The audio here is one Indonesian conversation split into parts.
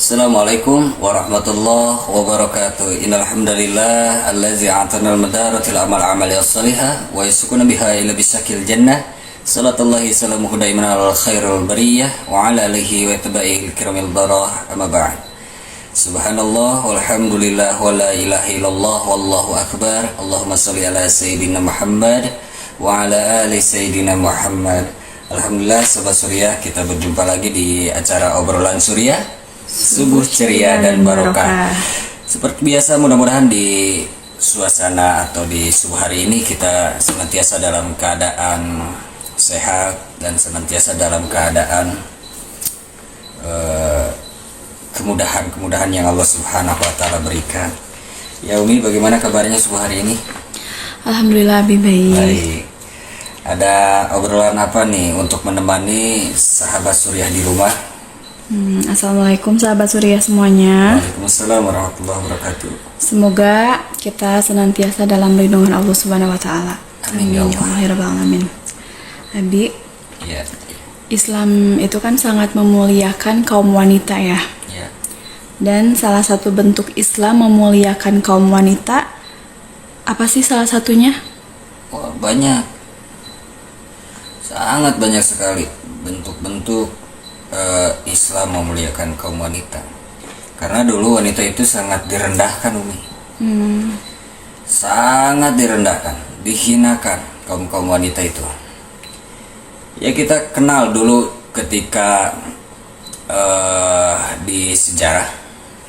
Assalamualaikum warahmatullahi wabarakatuh. Innal hamdalillah allazi a'tana al-madaratil amal amali as-salihah wa yasukuna biha ila bisakil jannah. Salatullahi salamuhu daiman ala khairul bariyah wa ala alihi wa tabi'il kiramil barah. Amma ba'd. Subhanallah walhamdulillah wa la ilaha illallah wallahu akbar. Allahumma shalli ala sayyidina Muhammad wa ala ali sayyidina Muhammad. Alhamdulillah Sobat Surya, kita berjumpa lagi di acara obrolan Surya, subuh ceria dan barokah. Seperti biasa, mudah-mudahan di suasana atau di subuh hari ini kita senantiasa dalam keadaan sehat dan senantiasa dalam keadaan kemudahan-kemudahan yang Allah Subhanahu wa taala berikan. Ya Umi, bagaimana kabarnya subuh hari ini? Alhamdulillah lebih baik. Baik. Ada obrolan apa nih untuk menemani sahabat Surya di rumah? Assalamualaikum sahabat Surya semuanya. Waalaikumsalam warahmatullahi wabarakatuh. Semoga kita senantiasa dalam lindungan Allah Subhanahu wa taala. Amin ya Allah. Amin. Abi, Ya. Islam itu kan sangat memuliakan kaum wanita ya. Ya. Dan salah satu bentuk Islam memuliakan kaum wanita, apa sih salah satunya? Wah, banyak. Sangat banyak sekali bentuk-bentuk Islam memuliakan kaum wanita. Karena dulu wanita itu sangat direndahkan, Umi. Sangat direndahkan, dihinakan kaum wanita itu. Ya, kita kenal dulu ketika di sejarah,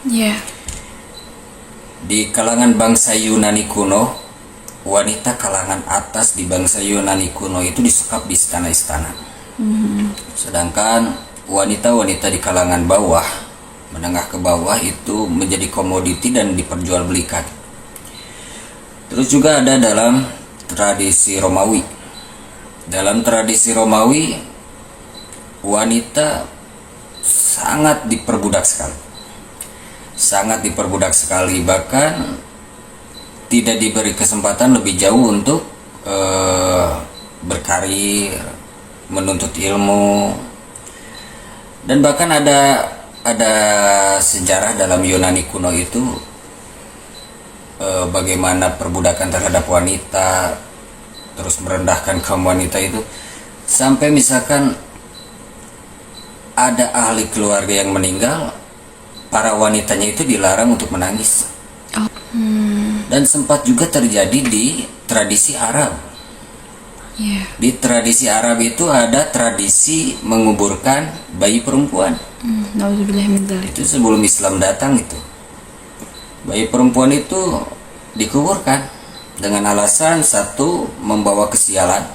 Ya. di kalangan bangsa Yunani kuno, wanita kalangan atas di bangsa Yunani kuno itu disekap di istana-istana. Sedangkan wanita-wanita di kalangan bawah, menengah ke bawah itu menjadi komoditi dan diperjualbelikan. Terus juga ada dalam tradisi Romawi. Dalam tradisi Romawi, wanita sangat diperbudak sekali. Sangat diperbudak sekali, bahkan tidak diberi kesempatan lebih jauh untuk berkarir, menuntut ilmu. Dan bahkan ada sejarah dalam Yunani kuno itu bagaimana perbudakan terhadap wanita, terus merendahkan kaum wanita itu, sampai misalkan ada ahli keluarga yang meninggal, para wanitanya itu dilarang untuk menangis. Dan sempat juga terjadi di tradisi Arab. Di tradisi Arab itu ada tradisi menguburkan bayi perempuan. Itu sebelum Islam datang itu. Bayi perempuan itu dikuburkan dengan alasan satu, membawa kesialan.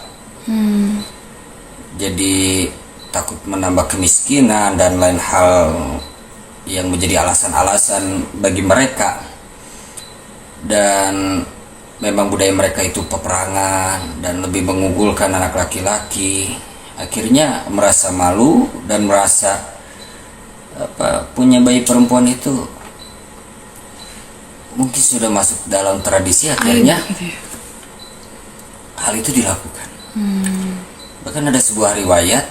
Jadi takut menambah kemiskinan dan lain hal yang menjadi alasan-alasan bagi mereka. Dan memang budaya mereka itu peperangan dan lebih mengunggulkan anak laki-laki. Akhirnya merasa malu dan merasa punya bayi perempuan itu mungkin sudah masuk dalam tradisi, akhirnya hal itu dilakukan. Bahkan ada sebuah riwayat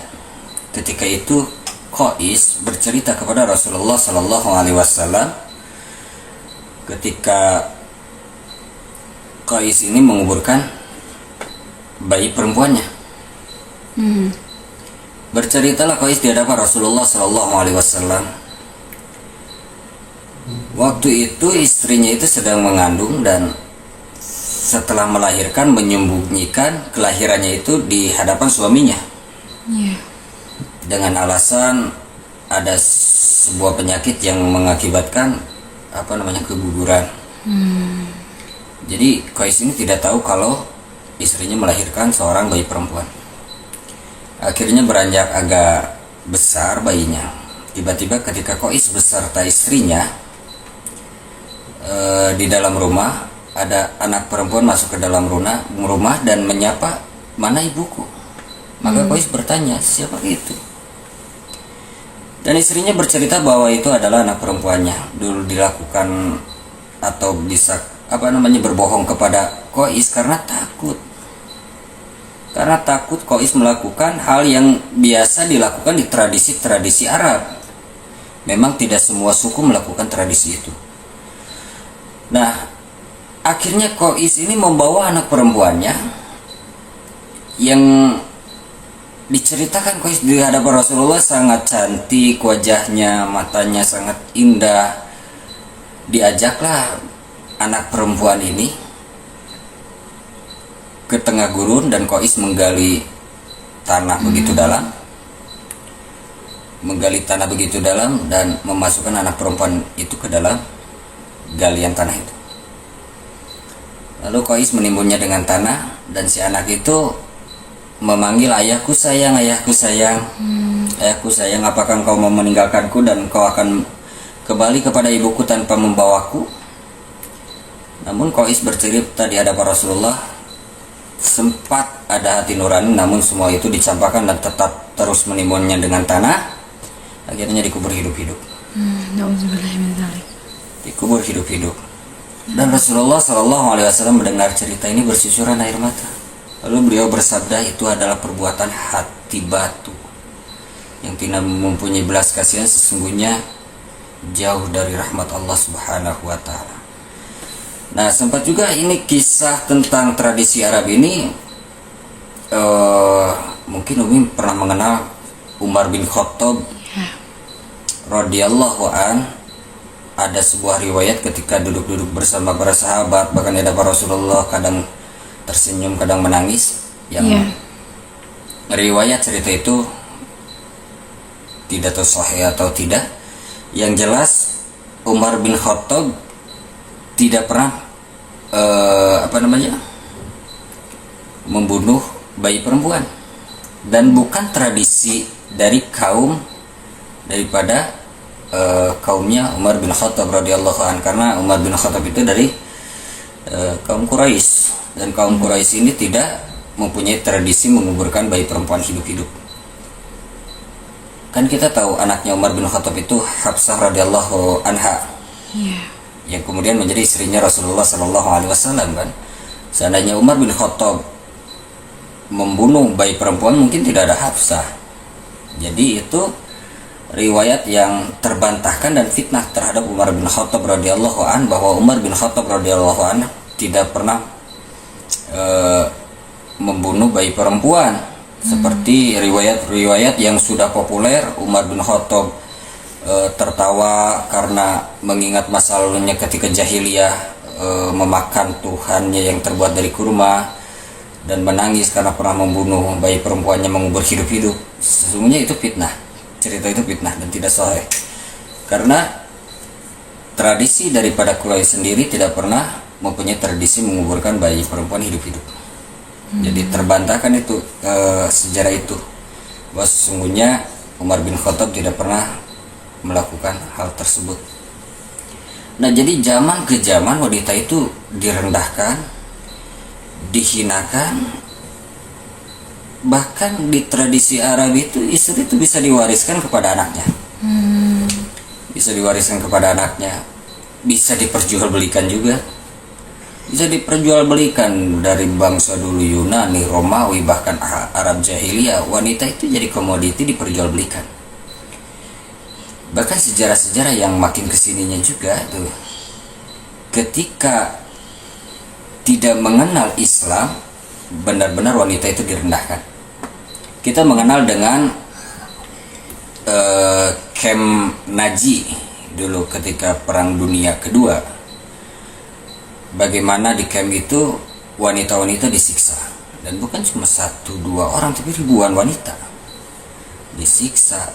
ketika itu Qais bercerita kepada Rasulullah SAW ketika Qais ini menguburkan bayi perempuannya. Berceritalah Qais di hadapan Rasulullah SAW. Waktu itu istrinya itu sedang mengandung dan setelah melahirkan menyembunyikan kelahirannya itu di hadapan suaminya. Dengan alasan ada sebuah penyakit yang mengakibatkan keguguran. Jadi Qais ini tidak tahu kalau istrinya melahirkan seorang bayi perempuan. Akhirnya beranjak agak besar bayinya. Tiba-tiba ketika Qais beserta istrinya di dalam rumah, ada anak perempuan masuk ke dalam rumah dan menyapa, "Mana ibuku?" Maka Qais bertanya, "Siapa itu?" Dan istrinya bercerita bahwa itu adalah anak perempuannya. Dulu dilakukan atau bisa berbohong kepada Qais karena takut. Karena takut Qais melakukan hal yang biasa dilakukan di tradisi-tradisi Arab. memang tidak semua suku melakukan tradisi itu. Nah, akhirnya Qais ini membawa anak perempuannya yang diceritakan Qais di hadapan Rasulullah sangat cantik wajahnya, matanya sangat indah. Diajaklah anak perempuan ini ke tengah gurun dan Qais menggali tanah begitu dalam, dan memasukkan anak perempuan itu ke dalam galian tanah itu. Lalu Qais menimbunnya dengan tanah dan si anak itu memanggil, ayahku sayang, ayahku sayang, ayahku sayang, apakah engkau mau meninggalkanku dan engkau akan kembali kepada ibuku tanpa membawaku? Namun Qais bercerita di hadapan Rasulullah, sempat ada hati nurani, namun semua itu dicampakkan dan tetap terus menimbunnya dengan tanah. Akhirnya dikubur hidup-hidup. Dikubur hidup-hidup. Dan Rasulullah SAW mendengar cerita ini bercucuran air mata. Lalu beliau bersabda, itu adalah perbuatan hati batu yang tidak mempunyai belas kasihan, sesungguhnya jauh dari rahmat Allah Subhanahu wa Ta'ala. Nah, sempat juga ini kisah tentang tradisi Arab ini. Mungkin Umi pernah mengenal Umar bin Khattab radhiyallahu an. Ada sebuah riwayat ketika duduk-duduk bersama para sahabat, bahkan ada para Rasulullah, kadang tersenyum, kadang menangis. Yang riwayat cerita itu tidak tahu sahih atau tidak. Yang jelas Umar bin Khattab tidak pernah membunuh bayi perempuan, dan bukan tradisi dari daripada kaumnya Umar bin Khattab radhiyallahu anhu, karena Umar bin Khattab itu dari kaum Quraisy, dan kaum Quraisy ini tidak mempunyai tradisi menguburkan bayi perempuan hidup-hidup. Kan kita tahu anaknya Umar bin Khattab itu Hafsah radhiyallahu anha, yang kemudian menjadi istrinya Rasulullah sallallahu alaihi wasallam kan. Seandainya Umar bin Khattab membunuh bayi perempuan, mungkin tidak ada Hafsah. Jadi itu riwayat yang terbantahkan dan fitnah terhadap Umar bin Khattab radhiyallahu an, bahwa Umar bin Khattab radhiyallahu an tidak pernah membunuh bayi perempuan. Seperti riwayat-riwayat yang sudah populer, Umar bin Khattab tertawa karena mengingat masa lalunya ketika jahiliyah, memakan Tuhannya yang terbuat dari kurma, dan menangis karena pernah membunuh bayi perempuannya, mengubur hidup-hidup. Sesungguhnya itu fitnah. Cerita itu fitnah dan tidak sahih, karena tradisi daripada Quraisy sendiri tidak pernah mempunyai tradisi menguburkan bayi perempuan hidup-hidup. Jadi terbantahkan itu sejarah itu, bahwa sesungguhnya Umar bin Khattab tidak pernah melakukan hal tersebut. Nah, jadi zaman ke zaman wanita itu direndahkan, dihinakan. Bahkan di tradisi Arab itu istri itu bisa diwariskan kepada anaknya, bisa diwariskan kepada anaknya, bisa diperjualbelikan juga, bisa diperjualbelikan dari bangsa dulu Yunani, Romawi, bahkan Arab jahiliyah. Wanita itu jadi komoditi, diperjualbelikan. Bahkan sejarah-sejarah yang makin kesininya juga tuh, ketika tidak mengenal Islam, benar-benar wanita itu direndahkan. Kita mengenal dengan Camp Nazi dulu ketika Perang Dunia Kedua. Bagaimana di camp itu wanita-wanita disiksa, dan bukan cuma 1-2 orang, tapi ribuan wanita disiksa,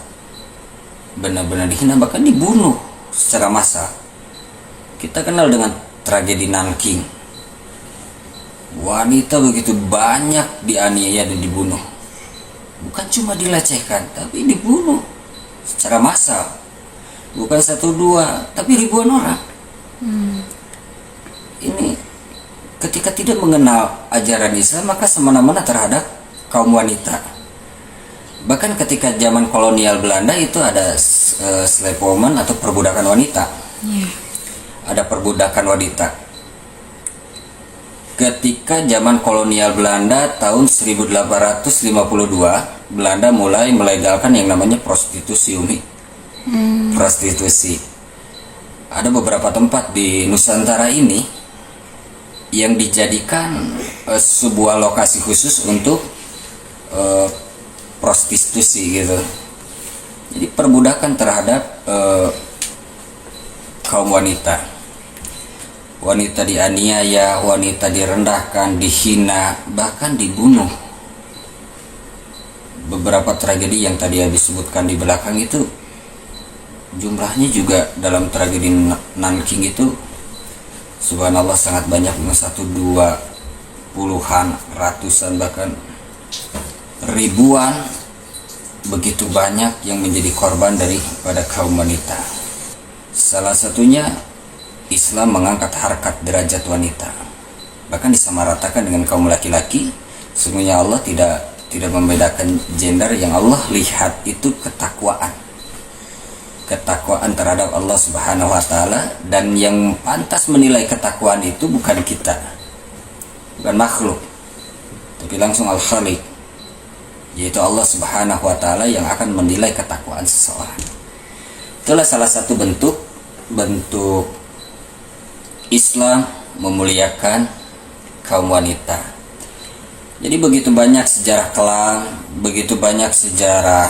benar-benar dihina, bahkan dibunuh secara massal. Kita kenal dengan tragedi Nanking. Wanita begitu banyak dianiaya dan dibunuh. Bukan cuma dilecehkan, tapi dibunuh secara massal. Bukan 1-2, tapi ribuan orang. Ini ketika tidak mengenal ajaran Islam, maka semena-mena terhadap kaum wanita. Bahkan ketika zaman kolonial Belanda itu ada slave woman atau perbudakan wanita. Ada perbudakan wanita. Ketika zaman kolonial Belanda tahun 1852, Belanda mulai melegalkan yang namanya prostitusi, Umi. prostitusi. Ada beberapa tempat di Nusantara ini yang dijadikan sebuah lokasi khusus untuk prostitusi gitu. Jadi perbudakan terhadap kaum wanita. Wanita dianiaya, wanita direndahkan, dihina, bahkan dibunuh. Beberapa tragedi yang tadi disebutkan di belakang itu jumlahnya juga dalam tragedi Nanking itu subhanallah sangat banyak, bukan satu dua, puluhan, ratusan, bahkan ribuan. Begitu banyak yang menjadi korban daripada kaum wanita. Salah satunya Islam mengangkat harkat derajat wanita, bahkan disamaratakan dengan kaum laki-laki. Sesungguhnya Allah tidak membedakan gender. Yang Allah lihat itu ketakwaan terhadap Allah Subhanahu wa taala, dan yang pantas menilai ketakwaan itu bukan kita, bukan makhluk, tapi langsung Al-Khaliq, yaitu Allah Subhanahu wa taala yang akan menilai ketakwaan seseorang. Itulah salah satu bentuk Islam memuliakan kaum wanita. Jadi begitu banyak sejarah kelam, begitu banyak sejarah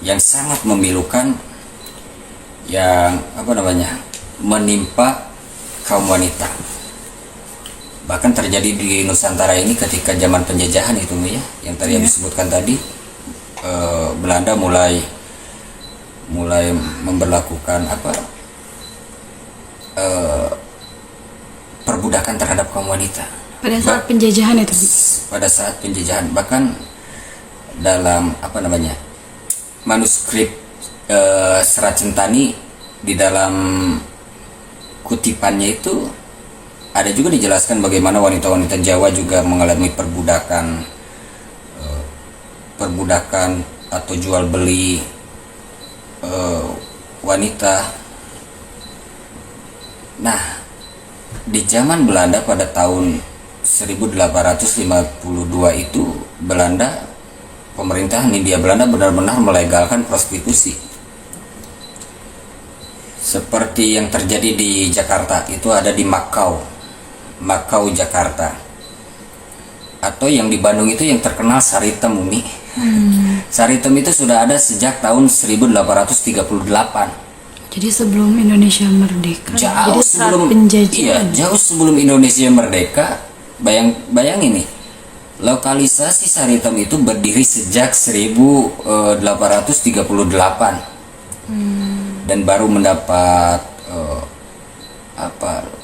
yang sangat memilukan yang menimpa kaum wanita. Bahkan terjadi di Nusantara ini ketika zaman penjajahan itu ya, yang tadi disebutkan tadi, Belanda mulai memberlakukan perbudakan terhadap kaum wanita. Pada saat penjajahan itu? Pada saat penjajahan, bahkan dalam manuskrip Serat Centani, di dalam kutipannya itu ada juga dijelaskan bagaimana wanita-wanita Jawa juga mengalami perbudakan atau jual beli wanita. Nah, di zaman Belanda pada tahun 1852 itu pemerintahan Hindia Belanda benar-benar melegalkan prostitusi. Seperti yang terjadi di Jakarta, itu ada di Makau, Jakarta. Atau yang di Bandung itu yang terkenal Saritem, Umi. Saritem itu sudah ada sejak tahun 1838. Jadi sebelum Indonesia merdeka. Jauh sebelum penjajahan. Jauh sebelum Indonesia merdeka. Bayangin nih, lokalisasi Saritem itu berdiri sejak 1838 dan baru mendapat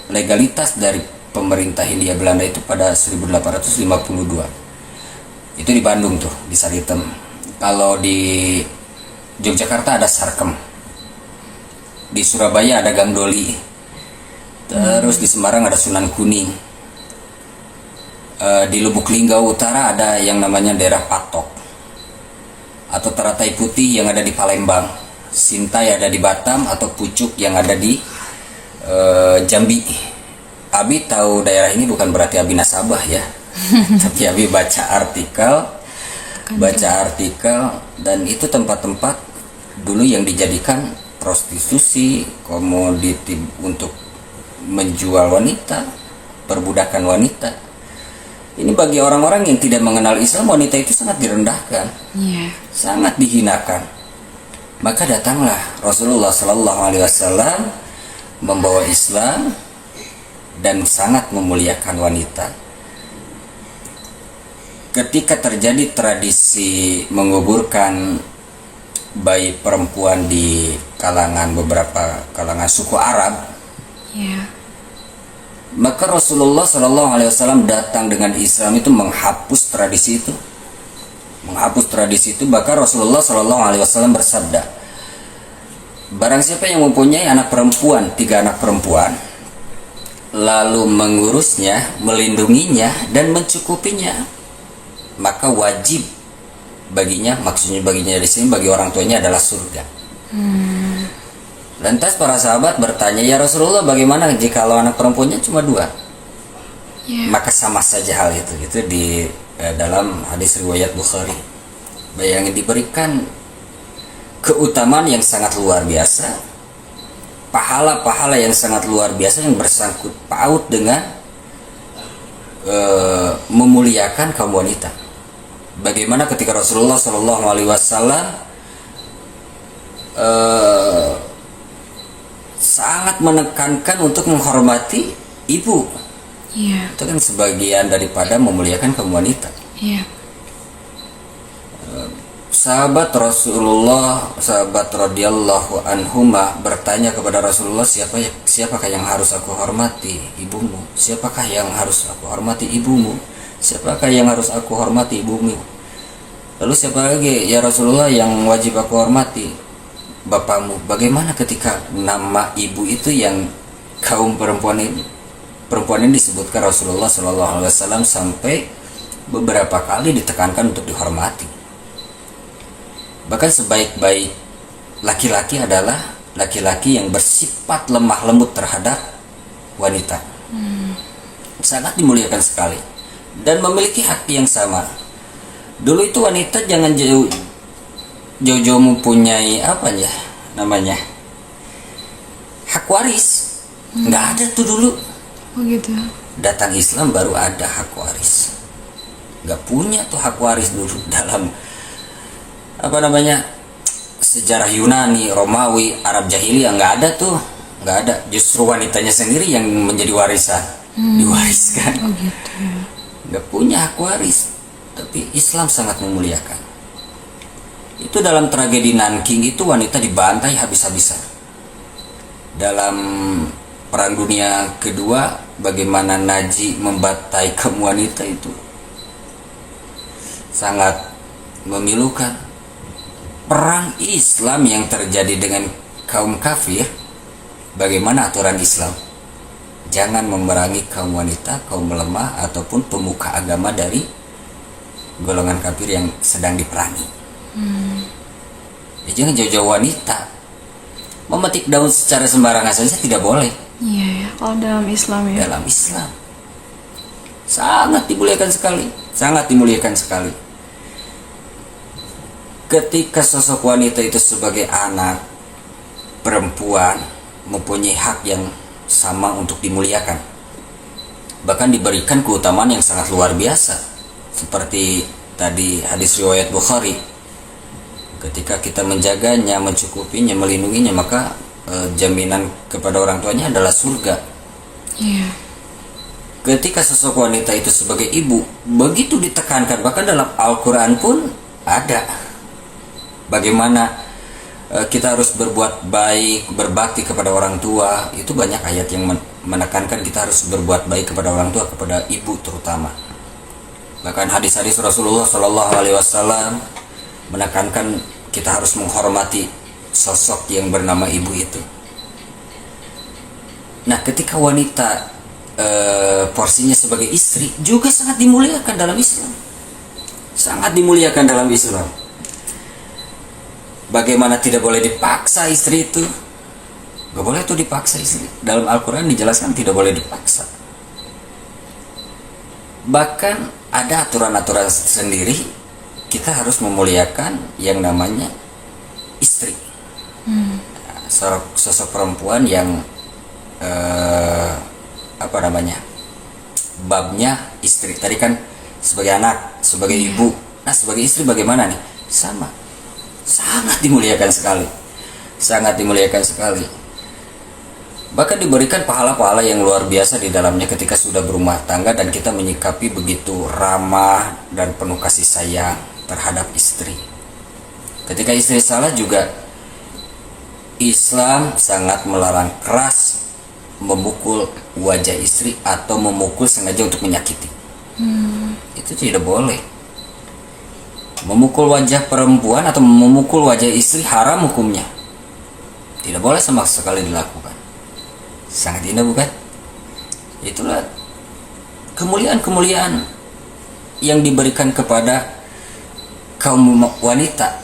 legalitas dari pemerintah Hindia Belanda itu pada 1852. Itu di Bandung tuh, di Saritem. Kalau di Yogyakarta ada Sarkem, di Surabaya ada Gang Doli, terus di Semarang ada Sunan Kuning. Di Lubuk Linggau Utara ada yang namanya daerah Patok, atau Teratai Putih yang ada di Palembang, Sintai ada di Batam, atau Pucuk yang ada di Jambi. Abi tahu daerah ini bukan berarti Abi nasabah ya, tapi Abi baca artikel, dan itu tempat-tempat dulu yang dijadikan prostitusi, komoditi untuk menjual wanita, perbudakan wanita. Ini bagi orang-orang yang tidak mengenal Islam, wanita itu sangat direndahkan, sangat dihinakan. Maka datanglah Rasulullah SAW membawa Islam dan sangat memuliakan wanita. Ketika terjadi tradisi menguburkan bayi perempuan di beberapa kalangan suku Arab, maka Rasulullah SAW datang dengan Islam itu menghapus tradisi itu. Bahkan Rasulullah SAW bersabda, barang siapa yang mempunyai anak perempuan, 3 anak perempuan, lalu mengurusnya, melindunginya, dan mencukupinya, maka wajib baginya, maksudnya baginya di sini bagi orang tuanya adalah surga. Lantas para sahabat bertanya, ya Rasulullah, bagaimana jika anak perempuannya cuma 2? Maka sama saja hal itu. Itu dalam hadis riwayat Bukhari. Bayangin, diberikan keutamaan yang sangat luar biasa, pahala-pahala yang sangat luar biasa yang bersangkut paut dengan memuliakan kaum wanita. Bagaimana ketika Rasulullah Shallallahu Alaihi Wasallam sangat menekankan untuk menghormati ibu. Iya. Itu kan sebagian daripada memuliakan kaum wanita. Iya. Sahabat Rasulullah, sahabat radhiyallahu anhuma bertanya kepada Rasulullah, siapakah yang harus aku hormati? Ibumu. Siapakah yang harus aku hormati? Ibumu. Siapakah yang harus aku hormati? Ibumu. Lalu siapa lagi ya Rasulullah yang wajib aku hormati? Bapakmu. Bagaimana ketika nama ibu itu yang kaum perempuan ini disebutkan Rasulullah Shallallahu Alaihi Wasallam sampai beberapa kali ditekankan untuk dihormati. Bahkan sebaik-baik laki-laki adalah laki-laki yang bersifat lemah lembut terhadap wanita. Sangat dimuliakan sekali dan memiliki hak yang sama. Dulu itu wanita jangan jauh-jauh mempunyai apa ya namanya, hak waris. Nggak ada tuh dulu. Oh gitu. Datang Islam baru ada hak waris. Nggak punya tuh hak waris dulu dalam apa namanya, sejarah Yunani, Romawi, Arab jahiliyah nggak ada tuh, nggak ada. Justru wanitanya sendiri yang menjadi warisan, diwariskan. Oh gitu. Nggak punya hak waris, tapi Islam sangat memuliakan. Itu dalam tragedi Nanking itu wanita dibantai habis-habisan. Dalam Perang Dunia Kedua, bagaimana Nazi membantai kaum wanita itu sangat memilukan. Perang Islam yang terjadi dengan kaum kafir, bagaimana aturan Islam? Jangan memerangi kaum wanita, kaum lemah, ataupun pemuka agama dari golongan kafir yang sedang diperangi. Jangan jauh-jauh wanita. Memetik daun secara sembarangan saja tidak boleh. Iya ya, kalau dalam Islam ya. Dalam Islam sangat dimuliakan sekali, sangat dimuliakan sekali. Ketika sosok wanita itu sebagai anak perempuan mempunyai hak yang sama untuk dimuliakan, bahkan diberikan keutamaan yang sangat luar biasa. Seperti tadi hadis riwayat Bukhari, ketika kita menjaganya, mencukupinya, melindunginya, maka jaminan kepada orang tuanya adalah surga. Iya. Ketika sosok wanita itu sebagai ibu begitu ditekankan, bahkan dalam Al-Quran pun ada bagaimana kita harus berbuat baik, berbakti kepada orang tua. Itu banyak ayat yang menekankan kita harus berbuat baik kepada orang tua, kepada ibu terutama. Bahkan hadis-hadis Rasulullah Shallallahu Alaihi Wasallam menekankan kita harus menghormati sosok yang bernama ibu itu. Nah, ketika wanita porsinya sebagai istri juga sangat dimuliakan dalam Islam. Sangat dimuliakan dalam Islam. Bagaimana tidak boleh dipaksa istri itu? Gak boleh tuh dipaksa istri. Dalam Al-Quran dijelaskan tidak boleh dipaksa. Bahkan ada aturan-aturan sendiri. Kita harus memuliakan yang namanya istri. Sosok perempuan yang apa namanya, babnya istri. Tadi kan sebagai anak, sebagai ibu. Nah, sebagai istri bagaimana nih? Sama, sangat dimuliakan sekali, sangat dimuliakan sekali. Bahkan diberikan pahala-pahala yang luar biasa di dalamnya ketika sudah berumah tangga dan kita menyikapi begitu ramah dan penuh kasih sayang terhadap istri. Ketika istri salah juga, Islam sangat melarang keras memukul wajah istri atau memukul sengaja untuk menyakiti. Itu tidak boleh. Memukul wajah perempuan atau memukul wajah istri haram hukumnya. Tidak boleh sama sekali dilakukan. Sangat indah bukan? Itulah kemuliaan-kemuliaan yang diberikan kepada kaum wanita.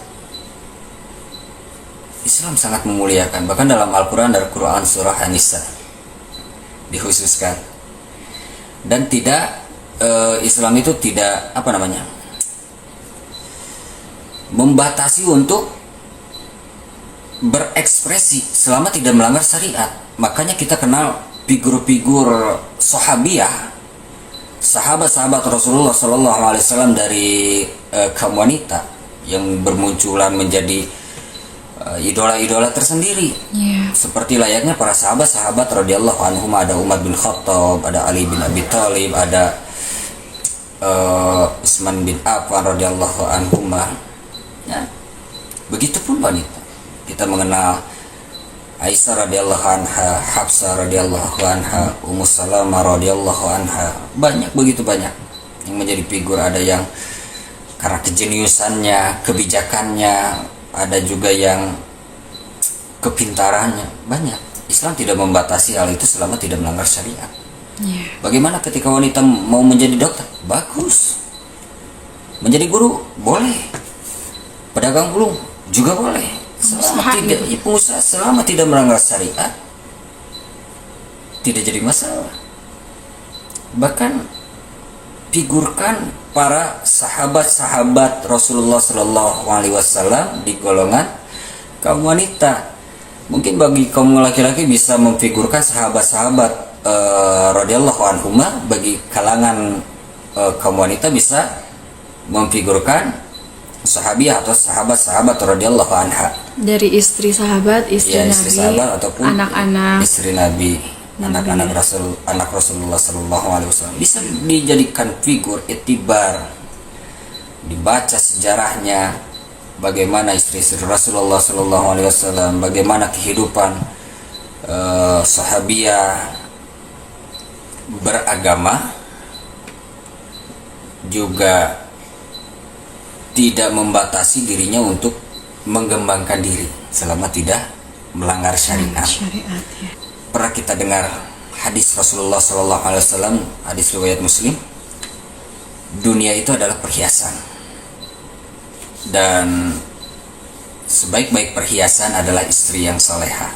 Islam sangat memuliakan. Bahkan dalam Al-Quran, dari Quran surah An-Nisa dikhususkan. Dan tidak Islam itu tidak apa namanya, membatasi untuk berekspresi selama tidak melanggar syariat. Makanya kita kenal figur-figur sahabiah, sahabat-sahabat Rasulullah SAW dari kaum wanita yang bermunculan menjadi idola-idola tersendiri. Seperti layaknya para sahabat-sahabat radhiyallahu anhum, ada Umar bin Khattab, ada Ali bin Abi Thalib, ada Utsman bin Affan radhiyallahu anhum. Ya. Begitupun wanita. Kita mengenal Aisyah radhiyallahu anha, Hafsah radhiyallahu anha, Ummu Salamah radhiyallahu anha. Banyak, begitu banyak yang menjadi figur. Ada yang karena kejeniusannya, kebijakannya, ada juga yang kepintarannya. Banyak. Islam tidak membatasi hal itu selama tidak melanggar syariat. Bagaimana ketika wanita mau menjadi dokter? Bagus. Menjadi guru? Boleh. Pedagang burung? Juga boleh. Pengusaha selama tidak melanggar syariat tidak jadi masalah. Bahkan figurkan para sahabat-sahabat Rasulullah Shallallahu Alaihi Wasallam di golongan kaum wanita. Mungkin bagi kaum laki-laki bisa memfigurkan sahabat-sahabat radhiyallahu anhum, bagi kalangan kaum wanita bisa memfigurkan sahabiah atau sahabat-sahabat radhiyallahu anha. Dari istri sahabat, istri ya, Nabi, istri sahabat ataupun anak-anak istri Nabi, anak-anak Rasul, anak Rasulullah Sallallahu Alaihi Wasallam bisa dijadikan figur itibar. Dibaca sejarahnya, bagaimana istri-istri Rasulullah Sallallahu Alaihi Wasallam, bagaimana kehidupan sahabiah beragama, juga tidak membatasi dirinya untuk mengembangkan diri selama tidak melanggar syariat. Ya. Pernah kita dengar hadis Rasulullah Sallallahu Alaihi Wasallam, hadis riwayat Muslim, dunia itu adalah perhiasan, dan sebaik-baik perhiasan adalah istri yang salehah.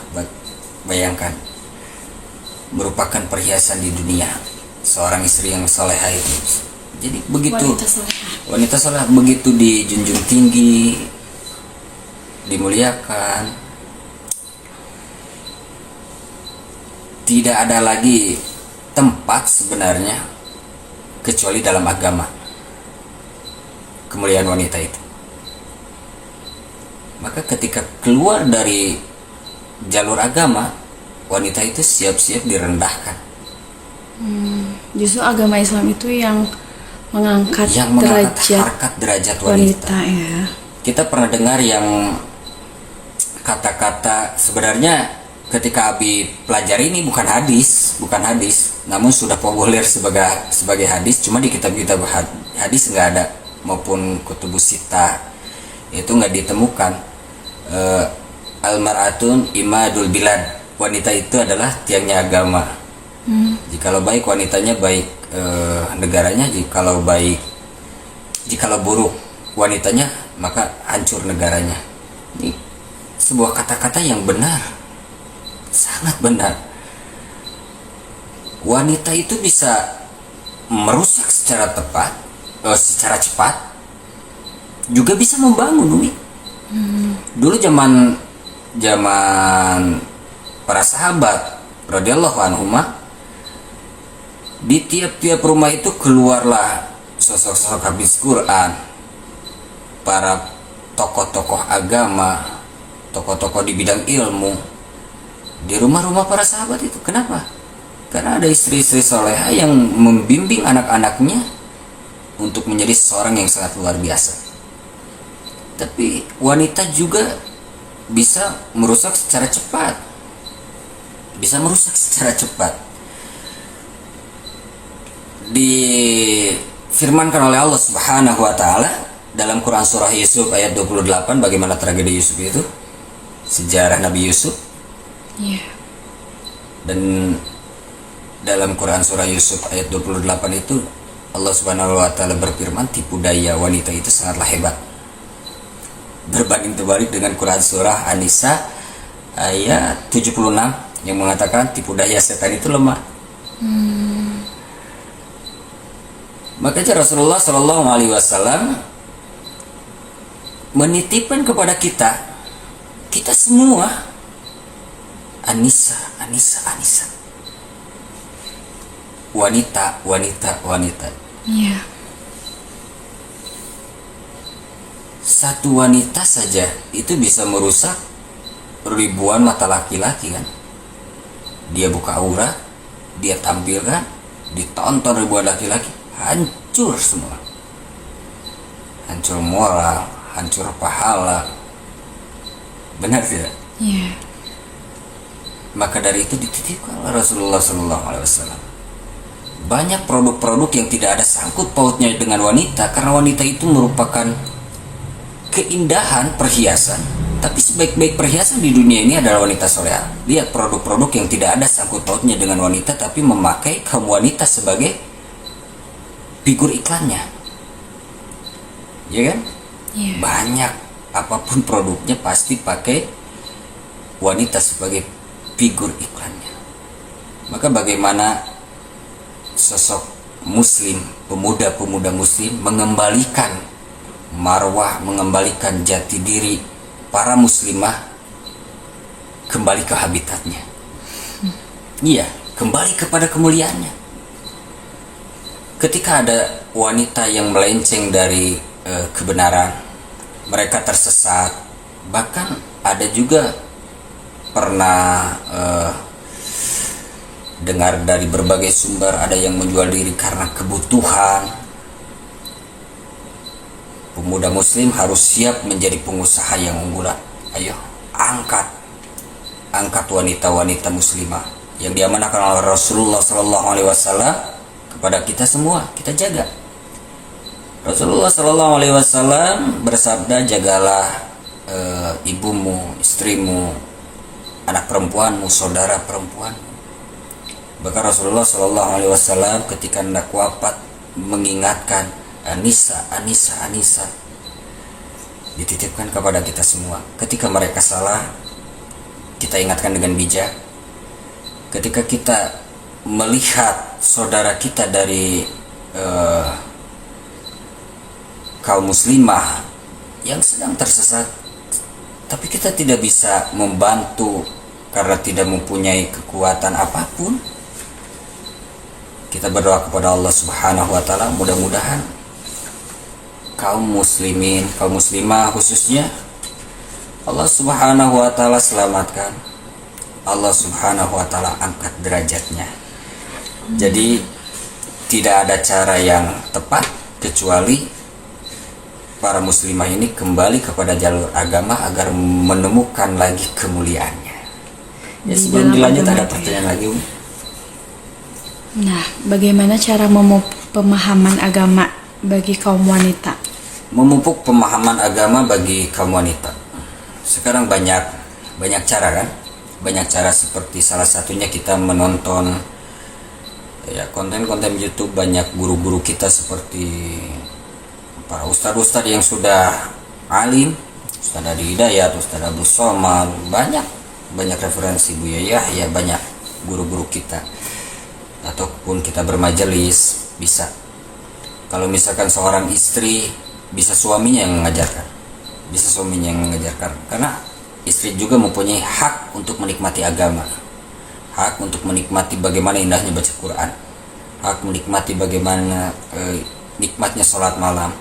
Bayangkan, merupakan perhiasan di dunia seorang istri yang salehah itu. Jadi begitu wanita salehah begitu dijunjung tinggi, dimuliakan. Tidak ada lagi tempat sebenarnya kecuali dalam agama kemuliaan wanita itu. Maka ketika keluar dari jalur agama, wanita itu siap-siap direndahkan. Justru agama Islam itu yang mengangkat harkat derajat wanita. Ya. Kita pernah dengar yang kata-kata, sebenarnya ketika Abi pelajari ini bukan hadis, namun sudah populer sebagai hadis. Cuma di kitab-kitab hadis nggak ada, maupun kutubus sita itu nggak ditemukan. Almaratun imadul bilad, wanita itu adalah tiangnya agama. Jikalau baik wanitanya, baik negaranya. Jikalau buruk wanitanya, maka hancur negaranya. Ini sebuah kata-kata yang benar, sangat benar. Wanita itu bisa merusak secara cepat, juga bisa membangun, Umi. Dulu zaman para sahabat radhiyallahu anhum, di tiap-tiap rumah itu keluarlah sosok-sosok hafiz Quran, para tokoh-tokoh agama, tokoh-tokoh di bidang ilmu di rumah-rumah para sahabat itu. Kenapa? Karena ada istri-istri solehah yang membimbing anak-anaknya untuk menjadi seseorang yang sangat luar biasa. Tapi wanita juga bisa merusak secara cepat. Difirmankan oleh Allah Subhanahu wa taala dalam Quran surah Yusuf ayat 28, bagaimana tragedi Yusuf itu, sejarah Nabi Yusuf. Dan dalam Quran surah Yusuf ayat 28 itu Allah Subhanahu wa taala berfirman, tipu daya wanita itu sangatlah hebat. Berbanding terbalik dengan Quran surah An-Nisa ayat 76 yang mengatakan tipu daya setan itu lemah. Makanya Rasulullah Shallallahu Alaihi Wasallam menitipkan kepada kita kita semua Anissa, wanita. Iya. Satu wanita saja itu bisa merusak ribuan mata laki-laki kan. Dia buka aurat, dia tampilkan, ditonton ribuan laki-laki, hancur semua. Hancur moral, hancur pahala. Benar tidak? Iya. Maka dari itu dititipkan oleh Rasulullah SAW banyak produk-produk yang tidak ada sangkut pautnya dengan wanita, karena wanita itu merupakan keindahan perhiasan. Tapi sebaik-baik perhiasan di dunia ini adalah wanita soleha. Lihat produk-produk yang tidak ada sangkut pautnya dengan wanita, tapi memakai kaum wanita sebagai figur iklannya, ya kan? Iya. Banyak, apapun produknya pasti pakai wanita sebagai figur iklannya. Maka bagaimana sosok muslim, pemuda-pemuda muslim mengembalikan marwah, mengembalikan jati diri para muslimah kembali ke habitatnya. Iya, kembali kepada kemuliaannya. Ketika ada wanita yang melenceng dari kebenaran, mereka tersesat. Bahkan ada juga pernah dengar dari berbagai sumber, ada yang menjual diri karena kebutuhan. Pemuda muslim harus siap menjadi pengusaha yang unggulan. Ayo, angkat wanita-wanita muslimah yang diamanahkan oleh Rasulullah SAW kepada kita semua, kita jaga. Rasulullah SAW bersabda, jagalah ibumu, istrimu, anak perempuanmu, saudara perempuanmu. Bahkan Rasulullah SAW ketika hendak wafat mengingatkan, Anissa, dititipkan kepada kita semua. Ketika mereka salah, kita ingatkan dengan bijak. Ketika kita melihat saudara kita dari kaum muslimah yang sedang tersesat, tapi kita tidak bisa membantu karena tidak mempunyai kekuatan apapun, kita berdoa kepada Allah Subhanahu wa Ta'ala, mudah-mudahan kaum muslimin, kaum muslimah khususnya, Allah Subhanahu wa Ta'ala selamatkan, Allah Subhanahu wa Ta'ala angkat derajatnya. Jadi tidak ada cara yang tepat kecuali para muslimah ini kembali kepada jalur agama agar menemukan lagi kemuliaannya. Ya, sebelum dilanjut ada pertanyaan lagi, Umi? Nah, bagaimana cara memupuk pemahaman agama bagi kaum wanita? Memupuk pemahaman agama bagi kaum wanita. Sekarang banyak cara kan? Banyak cara, seperti salah satunya kita menonton ya konten-konten YouTube. Banyak guru-guru kita seperti para ustadz-ustadz yang sudah alim, Ustadz Adi Hidayat, Ustadz Abdul Somad, banyak referensi Buya Yahya, banyak guru-guru kita. Ataupun kita bermajelis, bisa. Kalau misalkan seorang istri, bisa suaminya yang mengajarkan, karena istri juga mempunyai hak untuk menikmati agama, hak untuk menikmati bagaimana indahnya baca Quran, hak menikmati bagaimana nikmatnya sholat malam,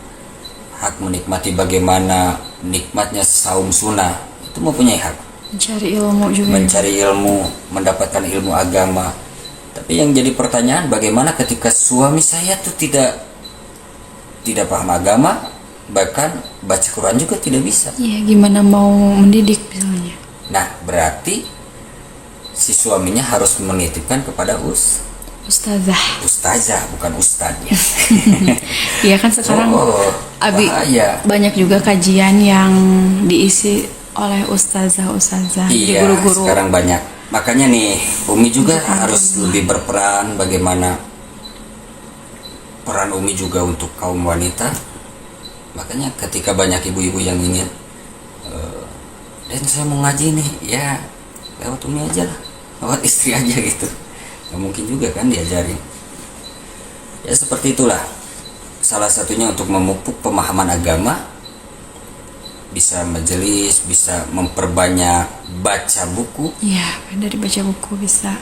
hak menikmati bagaimana nikmatnya saum sunnah. Itu mempunyai hak Mencari ilmu juga. Mencari ilmu, mendapatkan ilmu agama. Tapi yang jadi pertanyaan, bagaimana ketika suami saya tuh tidak paham agama, bahkan baca Quran juga tidak bisa. Iya, gimana mau mendidik misalnya? Nah, berarti si suaminya harus menitipkan kepada ustazah, bukan ustadnya. Iya kan sekarang Abi bahaya. Banyak juga kajian yang diisi oleh ustazah, iya, guru-guru. Sekarang banyak. Makanya nih, Umi juga harus lebih berperan. Bagaimana peran Umi juga untuk kaum wanita. Makanya ketika banyak ibu-ibu yang ingin dan saya mau ngaji nih, ya lewat Umi aja lah, lewat istri aja gitu. Gak mungkin juga kan diajarin. Ya seperti itulah salah satunya untuk memupuk pemahaman agama bisa majelis, bisa memperbanyak baca buku, Iya, dari baca buku bisa.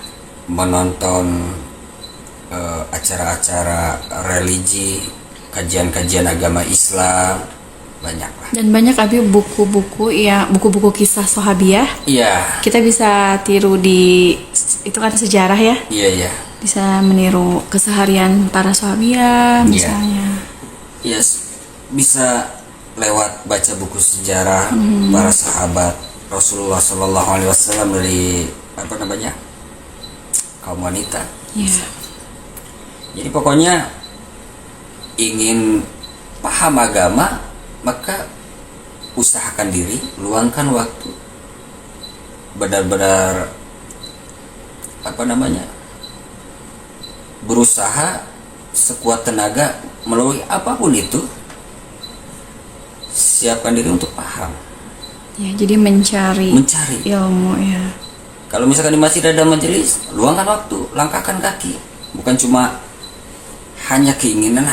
menonton acara-acara religi, kajian-kajian agama Islam, banyak lah. Dan banyak Abi buku-buku ya, buku-buku kisah Sahabiah. Iya, Kita bisa tiru di itu kan sejarah ya. iya. Bisa meniru keseharian para Sahabiah misalnya. Yes, bisa lewat baca buku sejarah para sahabat Rasulullah Shallallahu Alaihi Wasallam dari kaum wanita. Iya. Jadi pokoknya ingin paham agama, maka usahakan diri, luangkan waktu, benar-benar berusaha sekuat tenaga melalui apapun itu, siapkan diri untuk paham, Ya, jadi mencari ilmu ya. Kalau misalkan di masjid ada majelis, luangkan waktu, langkahkan kaki, bukan cuma hanya keinginan,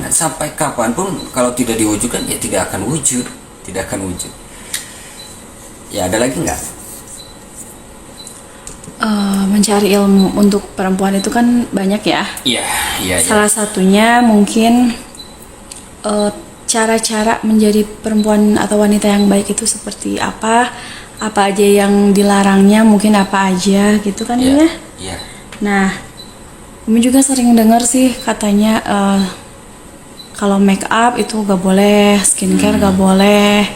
sampai kapanpun kalau tidak diwujudkan ya tidak akan wujud. Ya, ada lagi nggak? Mencari ilmu untuk perempuan itu kan banyak ya. Iya. Salah satunya mungkin cara-cara menjadi perempuan atau wanita yang baik itu seperti apa aja yang dilarangnya, mungkin apa aja gitu kan ya. Iya. Nah, Umi juga sering dengar sih katanya kalau make up itu gak boleh, skincare gak boleh.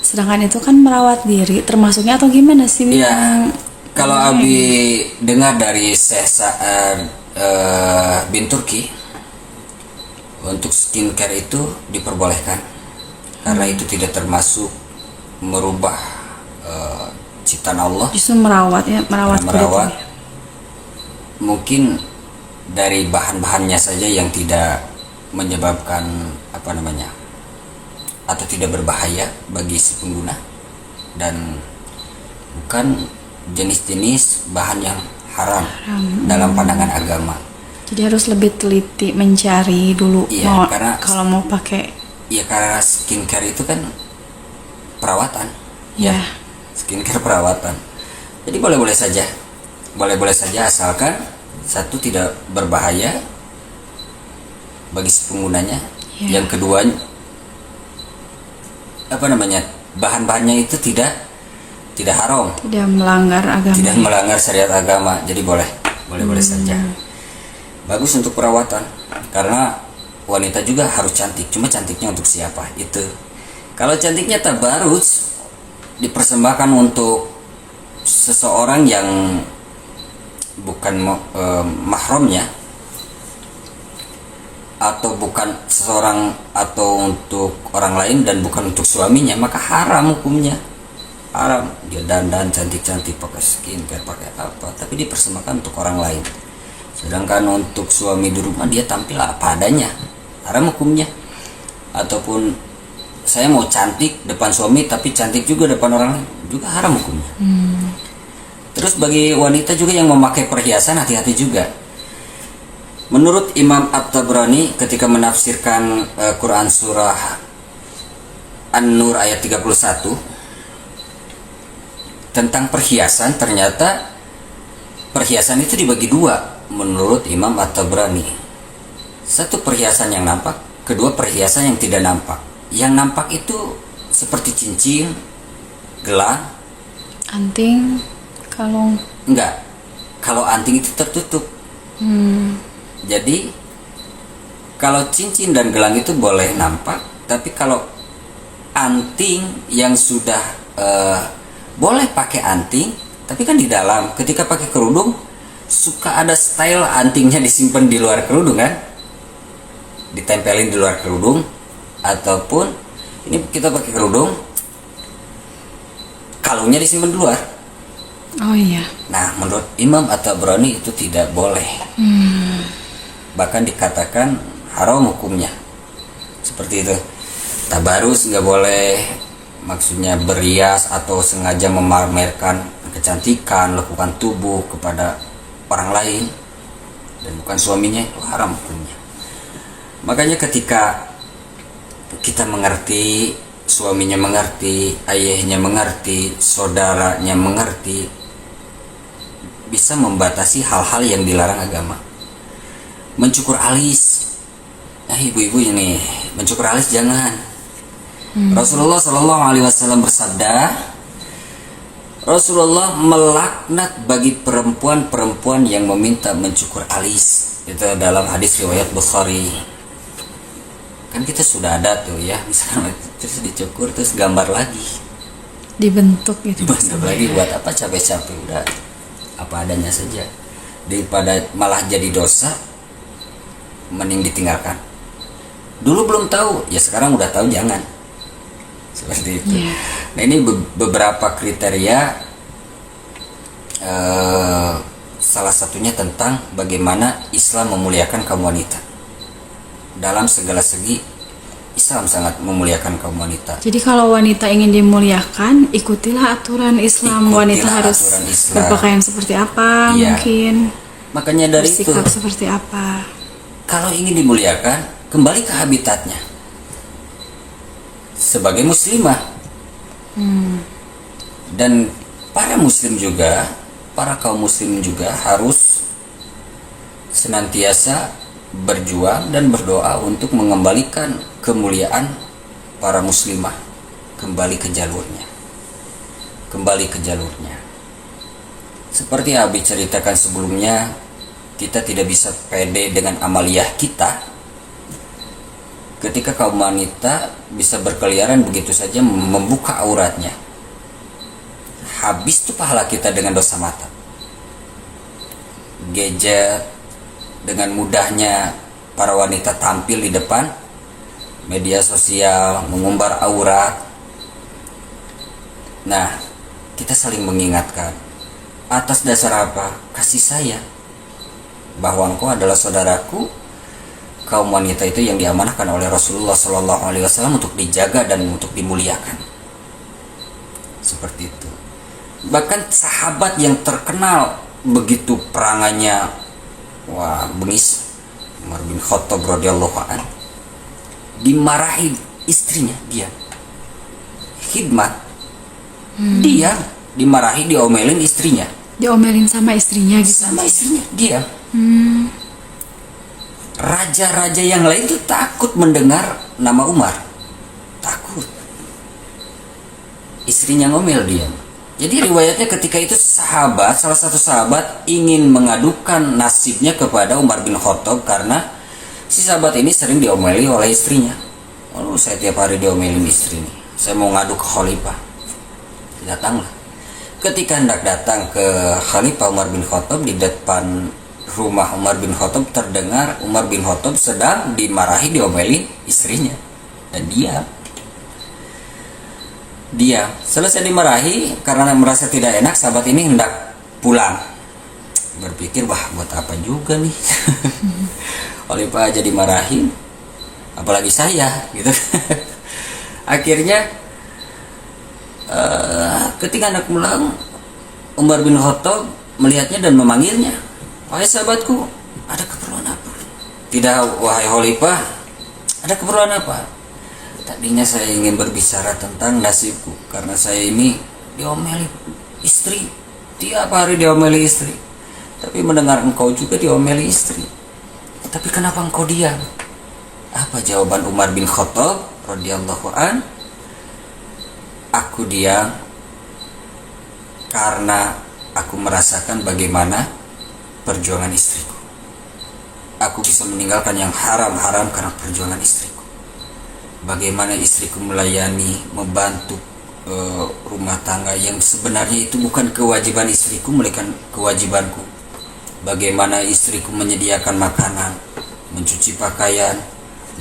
Sedangkan itu kan merawat diri termasuknya atau gimana sih? Iya. Kalau Abi dengar dari Syekh Sa'ad bin Turki, untuk skincare itu diperbolehkan karena itu tidak termasuk merubah ciptaan Allah. Justru merawat kulit. Mungkin dari bahan-bahannya saja yang tidak menyebabkan atau tidak berbahaya bagi si pengguna, dan bukan jenis-jenis bahan yang haram dalam pandangan agama. Jadi harus lebih teliti mencari dulu. Iya, karena kalau mau pakai. Iya, karena skincare itu kan perawatan. Iya. Ya, skincare perawatan. Jadi boleh-boleh saja asalkan satu tidak berbahaya bagi si penggunanya. Iya. Yang kedua, bahan-bahannya itu tidak haram, Tidak melanggar agama. tidak melanggar syariat agama. Jadi boleh saja. Bagus untuk perawatan, karena wanita juga harus cantik. Cuma cantiknya untuk siapa? Itu. Kalau cantiknya tabarus, dipersembahkan untuk seseorang yang bukan mahramnya, atau bukan seseorang, atau untuk orang lain dan bukan untuk suaminya, maka haram hukumnya. Haram. Dia dandan cantik-cantik, pakai skincare, pakai apa, tapi dipersembahkan untuk orang lain. Sedangkan untuk suami di rumah dia tampil apa adanya, haram hukumnya. Ataupun saya mau cantik depan suami tapi cantik juga depan orang lain, juga haram hukumnya. Terus bagi wanita juga yang memakai perhiasan, hati-hati juga. Menurut Imam At-Tabrani ketika menafsirkan Quran surah An-Nur ayat 31 tentang perhiasan, ternyata perhiasan itu dibagi dua menurut Imam At-Tabrani. Satu perhiasan yang nampak, kedua perhiasan yang tidak nampak. Yang nampak itu seperti cincin, gelang, Anting, kalung. enggak. Kalau anting itu tertutup. Jadi kalau cincin dan gelang itu boleh nampak, tapi kalau anting yang sudah boleh pakai anting, tapi kan di dalam. Ketika pakai kerudung suka ada style antingnya disimpan di luar kerudung kan, ditempelin di luar kerudung, ataupun ini kita pakai kerudung, kalungnya disimpan di luar. Oh iya. Nah, menurut Imam At-Tabrani itu tidak boleh. Bahkan dikatakan haram hukumnya. Seperti itu. Tabarus nggak boleh, maksudnya berias atau sengaja memamerkan kecantikan, lekukan tubuh kepada orang lain dan bukan suaminya, itu haram hukumnya. Makanya ketika kita mengerti suaminya mengerti, ayahnya mengerti, saudaranya mengerti, bisa membatasi hal-hal yang dilarang agama. Mencukur alis, ibu-ibu ini mencukur alis jangan. Rasulullah Shallallahu Alaihi Wasallam bersabda, Rasulullah melaknat bagi perempuan-perempuan yang meminta mencukur alis. Itu dalam hadis riwayat Bukhari. Kan kita sudah ada tuh ya, misalnya terus dicukur terus gambar lagi, Dibentuk gitu. dibentuk lagi, buat apa capek-capek, udah apa adanya saja. Daripada malah jadi dosa, mending ditinggalkan. Dulu belum tahu, ya sekarang udah tahu, jangan. Seperti itu. Nah, ini beberapa kriteria, salah satunya tentang bagaimana Islam memuliakan kaum wanita. Dalam segala segi, Islam sangat memuliakan kaum wanita. Jadi kalau wanita ingin dimuliakan, ikutilah aturan Islam. Ikutilah Wanita harus aturan Islam. berpakaian seperti apa, Iya. mungkin Makanya dari itu, bersikap seperti apa. kalau ingin dimuliakan, kembali ke habitatnya sebagai muslimah. Dan para muslim juga, para kaum muslim juga harus senantiasa berjuang dan berdoa untuk mengembalikan kemuliaan para muslimah kembali ke jalurnya. Seperti Abi ceritakan sebelumnya, kita tidak bisa pede dengan amaliyah kita ketika kaum wanita bisa berkeliaran begitu saja membuka auratnya. Habis tuh pahala kita dengan dosa mata. Gadget, dengan mudahnya para wanita tampil di depan media sosial, mengumbar aurat. Nah, kita saling mengingatkan. Atas dasar apa? Kasih sayang. Bahwa engkau adalah saudaraku. Kaum wanita itu yang diamanahkan oleh Rasulullah Shallallahu Alaihi Wasallam untuk dijaga dan untuk dimuliakan. Seperti itu. Bahkan sahabat yang terkenal begitu perangannya, wah, bengis, Umar bin Khattab radhiyallahu anhu, dimarahi istrinya, dia khidmat, dia dimarahi, diomelin istrinya, Diomelin sama istrinya gitu. sama istrinya, dia. Raja-raja yang lain tuh takut mendengar nama Umar, takut. Istrinya ngomel dia. Jadi riwayatnya ketika itu salah satu sahabat ingin mengadukan nasibnya kepada Umar bin Khattab karena si sahabat ini sering diomeli oleh istrinya. Lalu saya tiap hari diomelin istri nih, saya mau ngadu ke khalifah. Datanglah. Ketika hendak datang ke Khalifah Umar bin Khattab, di depan rumah Umar bin Khattab terdengar Umar bin Khattab sedang dimarahi, diomelin istrinya, dan dia selesai dimarahi. Karena merasa tidak enak, sahabat ini hendak pulang, berpikir, wah, buat apa juga nih Khalifah aja dimarahin, apalagi saya gitu. Akhirnya ketika hendak pulang, Umar bin Khattab melihatnya dan memanggilnya, wahai sahabatku, ada keperluan apa? Tidak, wahai Khalifah, ada keperluan apa? Tadinya saya ingin berbicara tentang nasibku, karena saya ini diomeli istri, tiap hari diomeli istri. Tapi mendengar engkau juga diomeli istri, tapi kenapa engkau diam? Apa jawaban Umar bin Khattab radhiyallahu an? Aku diam karena aku merasakan bagaimana perjuangan istriku. Aku bisa meninggalkan yang haram-haram karena perjuangan istriku. Bagaimana istriku melayani, membantu rumah tangga yang sebenarnya itu bukan kewajiban istriku, melainkan kewajibanku. Bagaimana istriku menyediakan makanan, mencuci pakaian,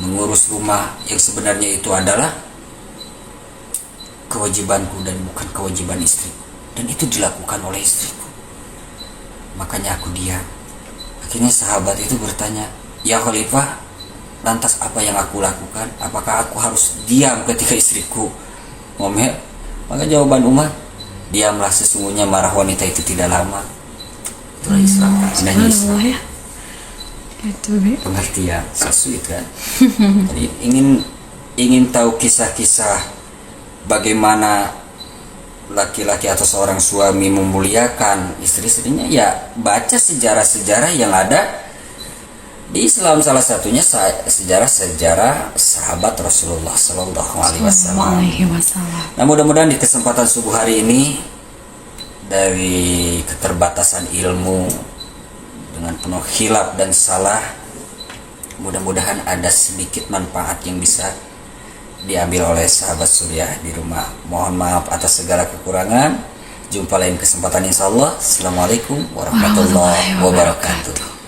mengurus rumah, yang sebenarnya itu adalah kewajibanku dan bukan kewajiban istriku. Dan itu dilakukan oleh istriku. Makanya aku diam. Akhirnya sahabat itu bertanya, ya Khalifah, lantas apa yang aku lakukan? Apakah aku harus diam ketika istriku ngomel? Maka jawaban Umar, diamlah, sesungguhnya marah wanita itu tidak lama. Itulah Islam. Indahnya Islam. Ya. Itu Be. Pengertian, so sweet kan. Jadi ingin tahu kisah-kisah bagaimana laki-laki atau seorang suami memuliakan istri-istrinya, ya baca sejarah-sejarah yang ada di Islam. Salah satunya sejarah-sejarah sahabat Rasulullah Sallallahu Alaihi Wasallam. Nah, mudah-mudahan di kesempatan subuh hari ini, dari keterbatasan ilmu dengan penuh khilaf dan salah, mudah-mudahan ada sedikit manfaat yang bisa diambil oleh sahabat Suriah di rumah. Mohon maaf atas segala kekurangan. Jumpa lain kesempatan, insya Allah. Assalamualaikum warahmatullahi wabarakatuh.